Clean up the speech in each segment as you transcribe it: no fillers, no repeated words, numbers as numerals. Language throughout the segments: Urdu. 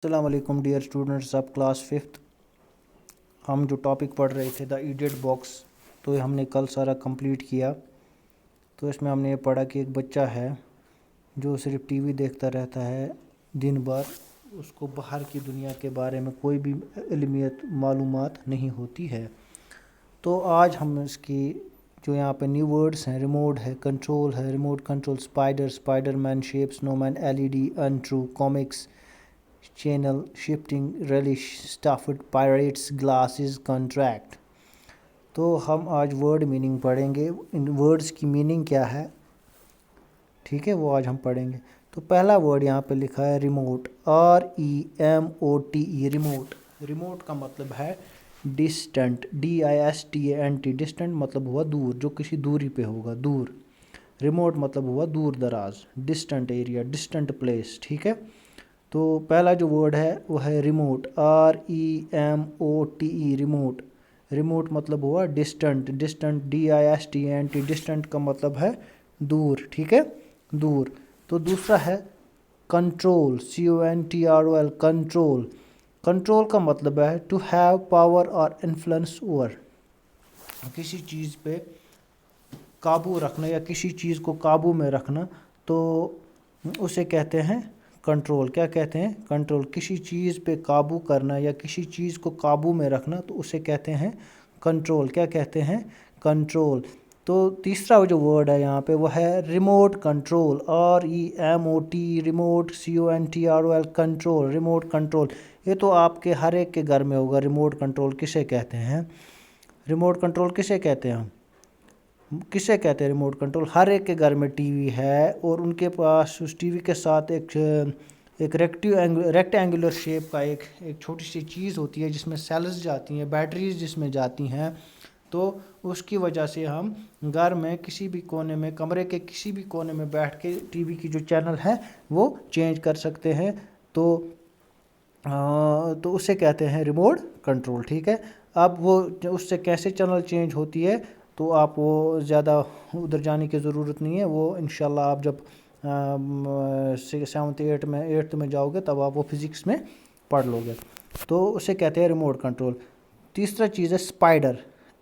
السلام علیکم dear students of class 5th۔ ہم جو ٹاپک پڑھ رہے تھے دا ایڈیٹ باکس، تو یہ ہم نے کل سارا کمپلیٹ کیا۔ تو اس میں ہم نے یہ پڑھا کہ ایک بچہ ہے جو صرف ٹی وی دیکھتا رہتا ہے دن بھر، اس کو باہر کی دنیا کے بارے میں کوئی بھی علمیت معلومات نہیں ہوتی ہے۔ تو آج ہم اس کی جو یہاں پہ نیو ورڈز ہیں، ریموٹ ہے، کنٹرول ہے، remote control, spider man, shape, snowman, LED، intro, comics, channel, shifting, relish, stuffed, pirates, glasses, contract. تو ہم آج ورڈ میننگ پڑھیں گے، ان ورڈز کی میننگ کیا ہے، ٹھیک ہے، وہ آج ہم پڑھیں گے۔ تو پہلا ورڈ یہاں پہ لکھا ہے ریموٹ، REMOTE، ریموٹ۔ ریموٹ کا مطلب ہے ڈسٹنٹ، DISTANT، ڈسٹنٹ مطلب ہوا دور، جو کسی دوری پہ ہوگا، دور۔ ریموٹ مطلب ہوا دور دراز، ڈسٹنٹ ایریا، ڈسٹنٹ پلیس، ٹھیک ہے۔ تو پہلا جو ورڈ ہے وہ ہے ریموٹ، REMOTE، ریموٹ۔ ریموٹ مطلب ہوا ڈسٹنٹ، ڈسٹنٹ DISTANT، ڈسٹنٹ کا مطلب ہے دور، ٹھیک ہے، دور۔ تو دوسرا ہے کنٹرول، CONTROL، کنٹرول۔ کنٹرول کا مطلب ہے ٹو ہیو پاور اور انفلوئنس اوور، کسی چیز پہ قابو رکھنا یا کسی چیز کو قابو میں رکھنا، تو اسے کہتے ہیں کنٹرول۔ کیا کہتے ہیں؟ کنٹرول۔ کسی چیز پہ قابو کرنا یا کسی چیز کو قابو میں رکھنا، تو اسے کہتے ہیں کنٹرول۔ کیا کہتے ہیں؟ کنٹرول۔ تو تیسرا جو ورڈ ہے یہاں پہ وہ ہے remote control, REMOTE، remote, CONTROL، control, remote control. یہ تو آپ کے ہر ایک کے گھر میں ہوگا۔ ریموٹ کنٹرول کسے کہتے ہیں؟ ریموٹ کنٹرول کسے کہتے ہیں؟ ہم کسے کہتے ہیں ریموٹ کنٹرول؟ ہر ایک کے گھر میں ٹی وی ہے، اور ان کے پاس اس ٹی وی کے ساتھ ایک ریکٹینگولر شیپ کا ایک چھوٹی سی چیز ہوتی ہے، جس میں سیلز جاتی ہیں، بیٹریز جس میں جاتی ہیں۔ تو اس کی وجہ سے ہم گھر میں کسی بھی کونے میں، کمرے کے کسی بھی کونے میں بیٹھ کے ٹی وی کی جو چینل ہے وہ چینج کر سکتے ہیں۔ تو اسے کہتے ہیں ریموٹ کنٹرول، ٹھیک ہے۔ اب وہ اس سے کیسے چینل چینج ہوتی ہے، تو آپ وہ زیادہ ادھر جانے کی ضرورت نہیں ہے، وہ انشاءاللہ آپ جب 7th 8th میں جاؤ گے تب آپ وہ فزکس میں پڑھ لو گے۔ تو اسے کہتے ہیں ریموٹ کنٹرول۔ تیسرا چیز ہے spider,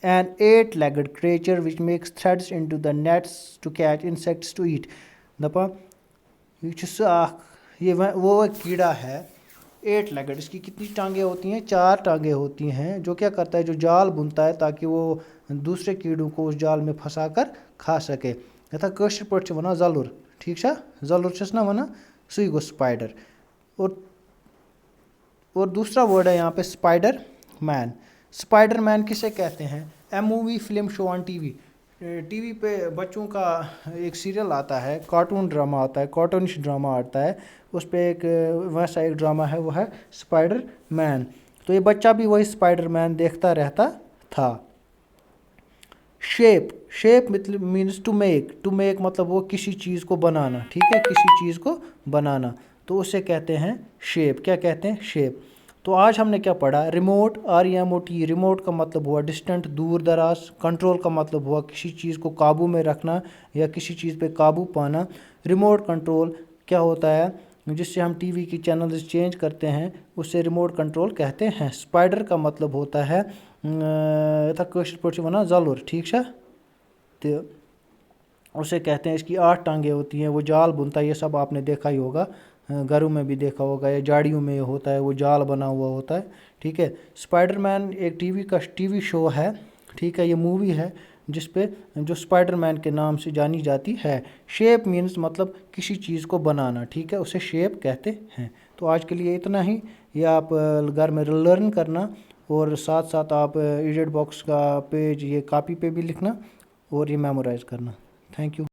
an 8-legged creature which makes threads into the nets to catch insects to eat۔ دپا یہ وہ ایک کیڑا ہے 8-legged، اس کی کتنی ٹانگیں ہوتی ہیں؟ 4 ٹانگیں ہوتی ہیں، جو کیا کرتا ہے، جو جال بنتا ہے تاکہ وہ دوسرے کیڑوں کو اس جال میں پھنسا کر کھا سکے۔ یتھا کٲشِر پٲٹھۍ چھِ وَنان زَلُر، ٹھیک چھا، زَلُر چھِس نا وَنان، سُے گوٚو اسپائڈر۔ اور دوسرا ورڈ ہے یہاں پہ اسپائڈر مین۔ اسپائڈر مین کسے کہتے ہیں؟ A movie film show on T V. T V پہ بچوں کا ایک سیریل آتا ہے، کارٹون ڈرامہ آتا ہے، کارٹونش ڈرامہ آتا ہے، اس پہ ایک ویسا ایک ڈرامہ ہے، وہ ہے اسپائڈر مین۔ تو یہ بچہ بھی وہی اسپائڈر مین دیکھتا رہتا تھا۔ Shape, shape means to make, to make مطلب وہ کسی چیز کو بنانا، ٹھیک ہے، کسی چیز کو بنانا، تو اسے کہتے ہیں شیپ۔ کیا کہتے ہیں؟ شیپ۔ تو آج ہم نے کیا پڑھا؟ ریموٹ، REMOTE، ریموٹ کا مطلب ہوا ڈسٹنٹ، دور دراز۔ کنٹرول کا مطلب ہوا کسی چیز کو قابو میں رکھنا یا کسی چیز پہ قابو پانا۔ ریموٹ کنٹرول کیا ہوتا ہے؟ جس سے ہم ٹی وی کی چینلز چینج کرتے ہیں، اسے ریموٹ کنٹرول کہتے ہیں۔ اسپائڈر کا مطلب ہوتا ہے یتھا کٲشِر پٲٹھۍ چھِ وَنان زَلُر، ٹھیک چھا، تو اسے کہتے ہیں، اس کی 8 ٹانگیں ہوتی ہیں، وہ جال بنتا ہے، یہ سب آپ نے دیکھا ہی ہوگا، گھروں میں بھی دیکھا ہوگا، یا جاڑیوں میں ہوتا ہے، وہ جال بنا ہوا ہوتا ہے، ٹھیک ہے۔ اسپائڈر مین ایک ٹی وی شو ہے، ٹھیک ہے، یہ مووی ہے جس پہ جو اسپائڈر مین کے نام سے جانی جاتی ہے۔ شیپ مینس مطلب کسی چیز کو بنانا، ٹھیک ہے، اسے شیپ کہتے ہیں۔ تو آج کے لیے اتنا ہی، یہ آپ گھر میں لرن کرنا، اور ساتھ ساتھ آپ ایڈیٹ باکس کا پیج یہ کاپی پہ بھی لکھنا اور یہ میمورائز کرنا۔ Thank you.